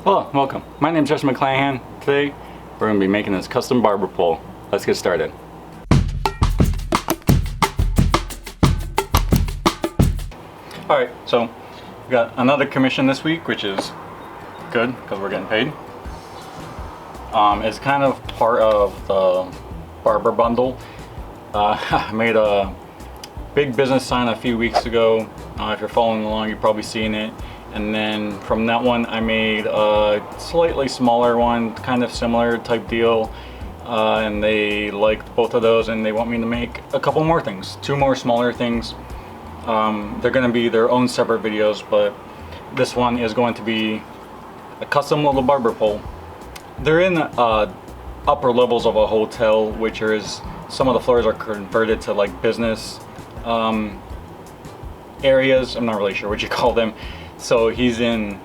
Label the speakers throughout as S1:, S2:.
S1: Hello, welcome. My name is JesseMcDesign. Today we're going to be making this custom barber pole. Let's get started. Alright, so we got another commission this week, which is good because we're getting paid. It's kind of part of the Barber bundle. I made a big business sign a few weeks ago. If you're following along, you've probably seen it. And then from that one, I made a slightly smaller one, kind of similar type deal. And they liked both of those, and they want me to make a couple more things, two more smaller things. They're going to be their own separate videos, but this one is going to be a custom little barber pole. They're in upper levels of a hotel, which is some of the floors are converted to like business areas. I'm not really sure what you call them. So he's on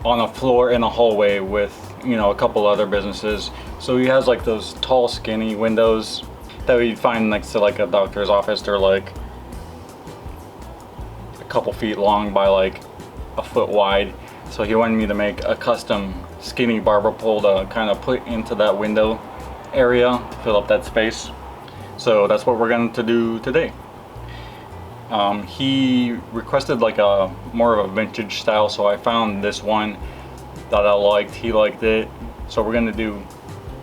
S1: a floor in a hallway with, you know, a couple other businesses. So he has like those tall, skinny windows that you'd find next to like a doctor's office. They're like a couple feet long by like a foot wide. So he wanted me to make a custom skinny barber pole to kind of put into that window area to fill up that space. So that's what we're going to do today. He requested like a more of a vintage style, so I found this one that I liked. He liked it, so we're going to do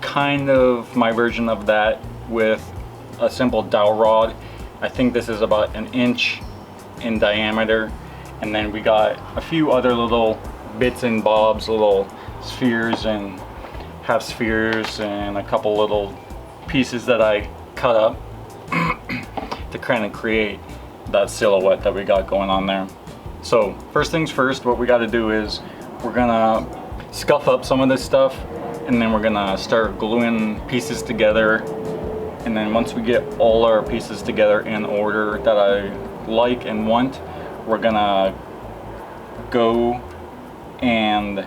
S1: kind of my version of that with a simple dowel rod. I think this is about 1 inch in diameter, and then we got a few other little bits and bobs, little spheres and half spheres, and a couple little pieces that I cut up to kind of create that silhouette that we got going on there. So first things first, what we got to do is we're gonna scuff up some of this stuff, and then we're gonna start gluing pieces together. And then once we get all our pieces together in order that I like and want, we're gonna go and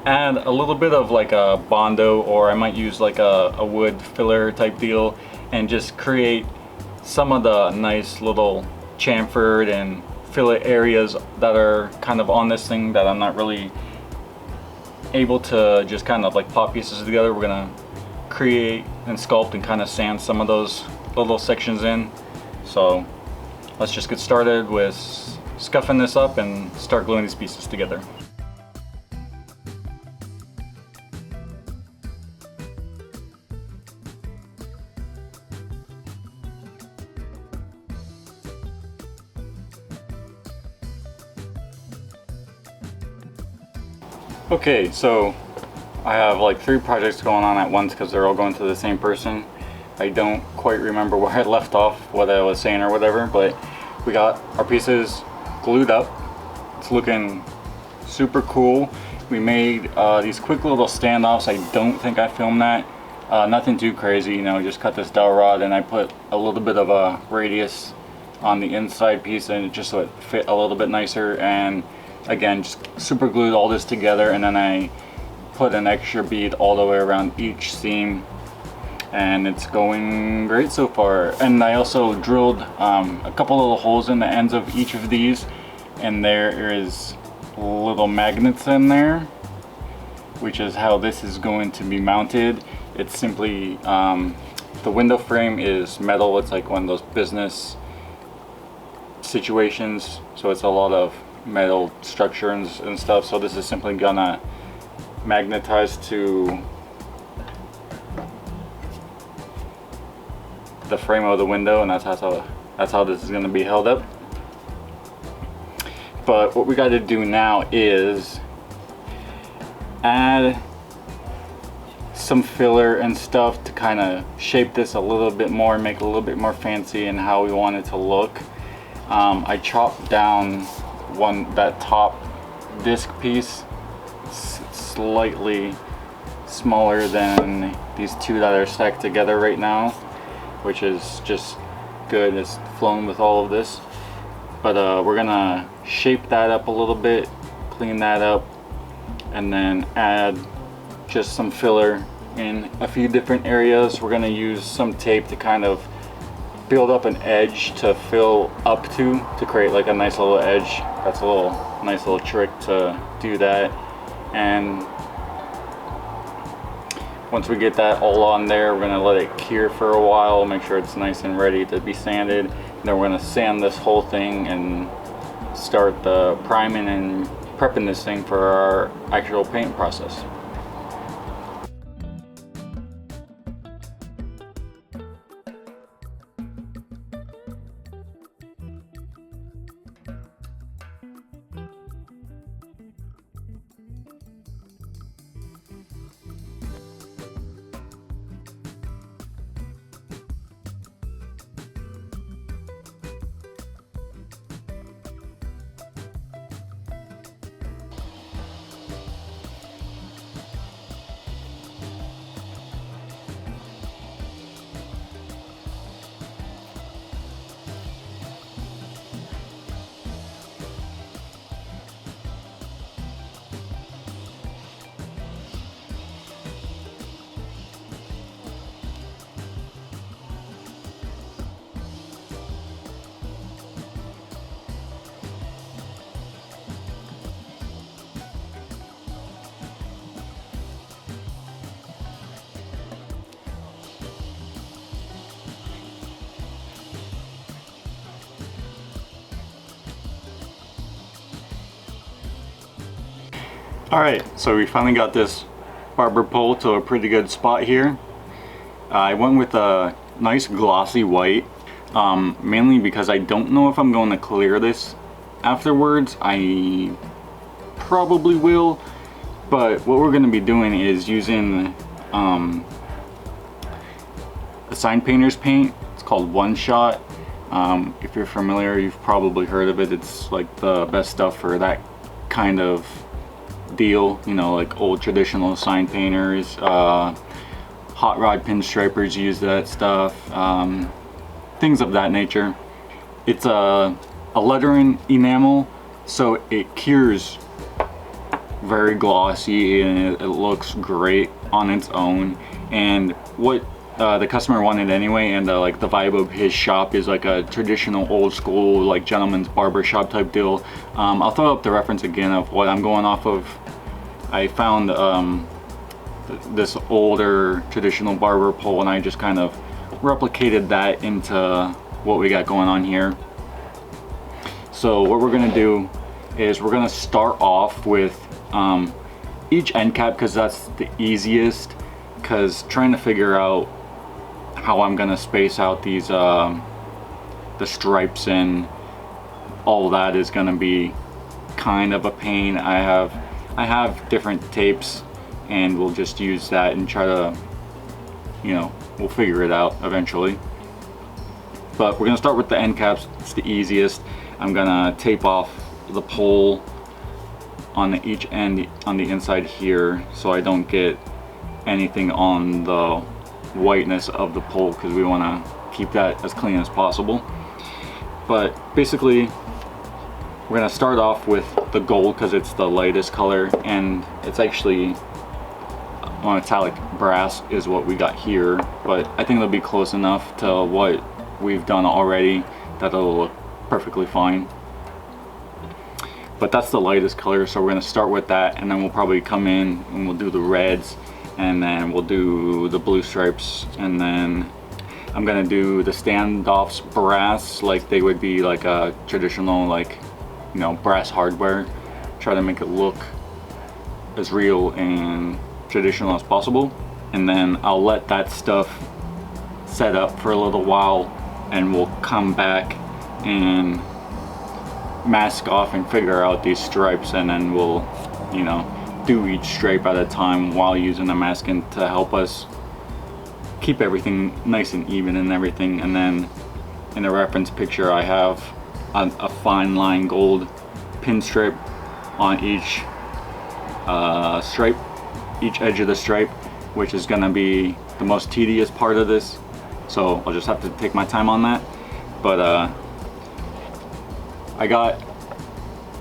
S1: add a little bit of like a Bondo, or I might use like a wood filler type deal, and just create some of the nice little chamfered and fillet areas that are kind of on this thing that I'm not really able to just kind of like pop pieces together. We're gonna create and sculpt and kind of sand some of those little sections in. So let's just get started with scuffing this up and start gluing these pieces together. Okay, so I have like 3 projects going on at once because they're all going to the same person. I don't quite remember where I left off, what I was saying or whatever, but we got our pieces glued up. It's looking super cool. We made these quick little standoffs. I don't think I filmed that. Nothing too crazy, you know, just cut this dowel rod and I put a little bit of a radius on the inside piece, and just so it fit a little bit nicer. And again, just super glued all this together, and then I put an extra bead all the way around each seam, and it's going great so far. And I also drilled a couple little holes in the ends of each of these, and there is little magnets in there, which is how this is going to be mounted. It's simply the window frame is metal. It's like one of those business situations, so it's a lot of metal structure and stuff. So this is simply gonna magnetize to the frame of the window, and that's how this is gonna be held up. But what we got to do now is add some filler and stuff to kind of shape this a little bit more, make it a little bit more fancy and how we want it to look. I chopped down that top disc piece. It's slightly smaller than these 2 that are stacked together right now, which is just good. It's flown with all of this. But we're gonna shape that up a little bit, clean that up, and then add just some filler in a few different areas. We're gonna use some tape to kind of build up an edge to fill up to create like a nice little edge That's a nice little trick to do that. And once we get that all on there, we're gonna let it cure for a while, make sure it's nice and ready to be sanded. And then we're gonna sand this whole thing and start the priming and prepping this thing for our actual paint process. Alright, so we finally got this barber pole to a pretty good spot here. I went with a nice glossy white, mainly because I don't know if I'm going to clear this afterwards. I probably will, but what we're going to be doing is using a sign painter's paint. It's called One Shot. If you're familiar, you've probably heard of it. It's like the best stuff for that kind of deal, you know, like old traditional sign painters, hot rod pinstripers use that stuff, things of that nature. It's a lettering enamel, so it cures very glossy and it looks great on its own. And what the customer wanted anyway, and like the vibe of his shop is like a traditional old school like gentleman's barber shop type deal. I'll throw up the reference again of what I'm going off of. I found this older traditional barber pole and I just kind of replicated that into what we got going on here. So what we're gonna do is we're gonna start off with each end cap, because that's the easiest, because trying to figure out how I'm gonna space out these the stripes and all that is gonna be kind of a pain. I have different tapes and we'll just use that and try to, you know, we'll figure it out eventually. But we're gonna start with the end caps. It's the easiest. I'm gonna tape off the pole on each end on the inside here so I don't get anything on the whiteness of the pole, because we want to keep that as clean as possible. But basically we're going to start off with the gold because it's the lightest color, and it's actually metallic brass is what we got here, but I think it'll be close enough to what we've done already that it'll look perfectly fine. But that's the lightest color, so we're going to start with that, and then we'll probably come in and we'll do the reds, and then we'll do the blue stripes, and then I'm going to do the standoffs brass like they would be like a traditional, like, you know, brass hardware. Try to make it look as real and traditional as possible, and then I'll let that stuff set up for a little while and we'll come back and mask off and figure out these stripes, and then we'll, you know, do each stripe at a time while using the masking to help us keep everything nice and even and everything. And then in the reference picture I have a fine line gold pinstripe on each stripe, each edge of the stripe, which is gonna be the most tedious part of this, so I'll just have to take my time on that. But I got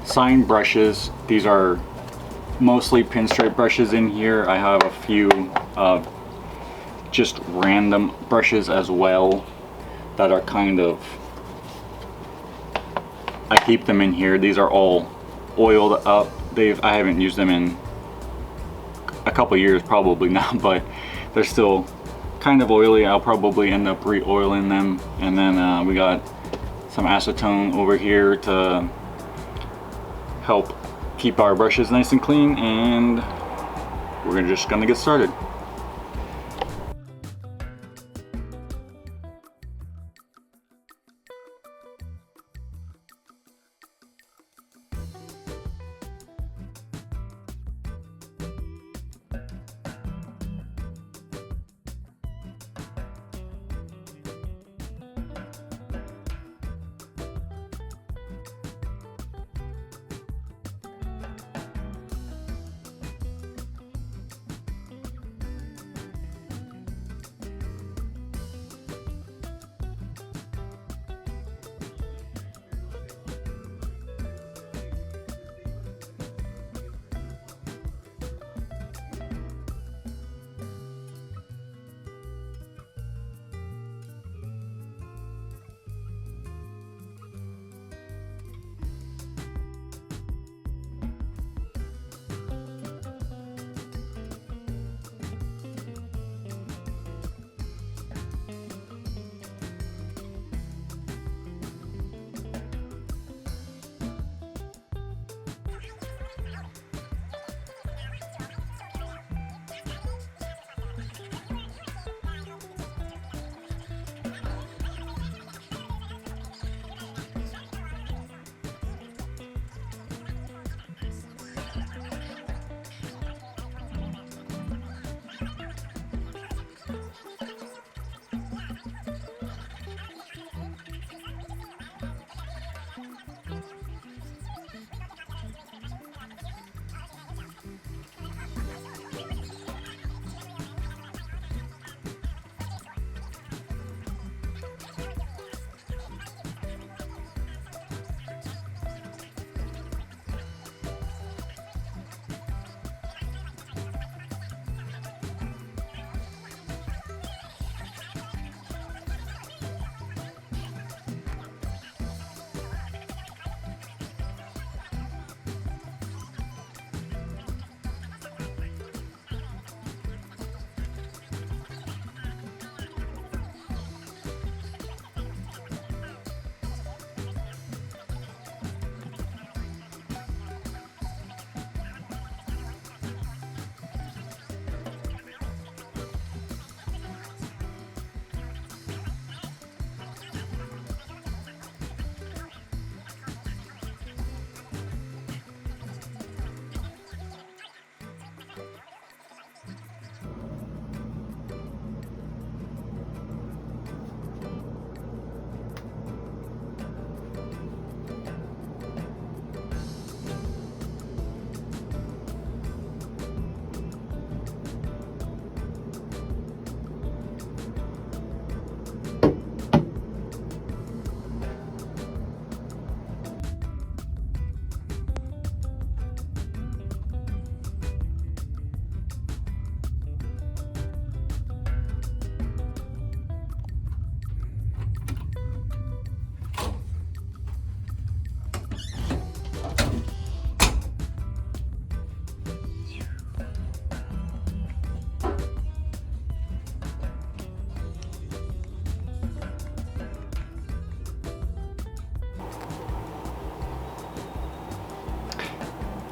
S1: sign brushes. These are mostly pinstripe brushes in here. I have a few just random brushes as well that are kind of I keep them in here. These are all oiled up. I haven't used them in a couple years probably now, but they're still kind of oily. I'll probably end up re-oiling them. And then we got some acetone over here to help keep our brushes nice and clean, and we're just gonna get started.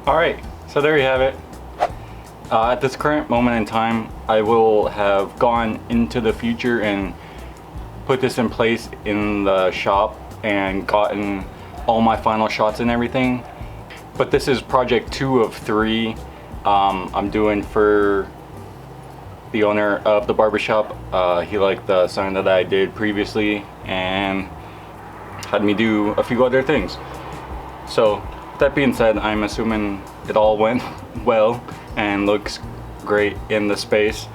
S1: Alright, so there you have it. At this current moment in time, I will have gone into the future and put this in place in the shop and gotten all my final shots and everything. But this is project 2 of 3 I'm doing for the owner of the barbershop. He liked the sign that I did previously and had me do a few other things. So that being said, I'm assuming it all went well and looks great in the space.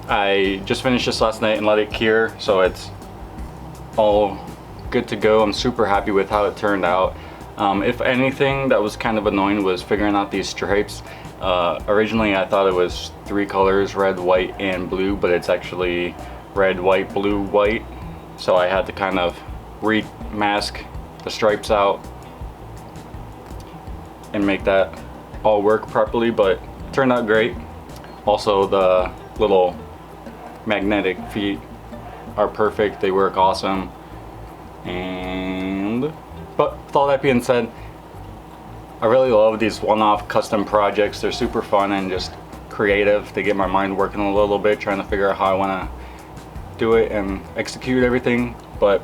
S1: I just finished this last night and let it cure, so it's all good to go. I'm super happy with how it turned out. If anything that was kind of annoying was figuring out these stripes. Originally I thought it was 3 colors, red, white, and blue, but it's actually red, white, blue, white. So I had to kind of remask the stripes out and make that all work properly, but it turned out great. Also, the little magnetic feet are perfect, they work awesome. But with all that being said, I really love these one-off custom projects. They're super fun and just creative. They get my mind working a little bit, trying to figure out how I want to do it and execute everything. But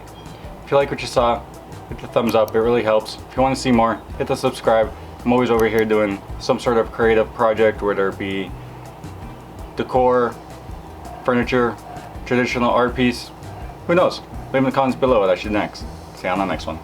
S1: if you like what you saw, hit the thumbs up, it really helps. If you want to see more, hit the subscribe. I'm always over here doing some sort of creative project, whether it be decor, furniture, traditional art piece, who knows? Leave in the comments below what I should next. See you on the next one.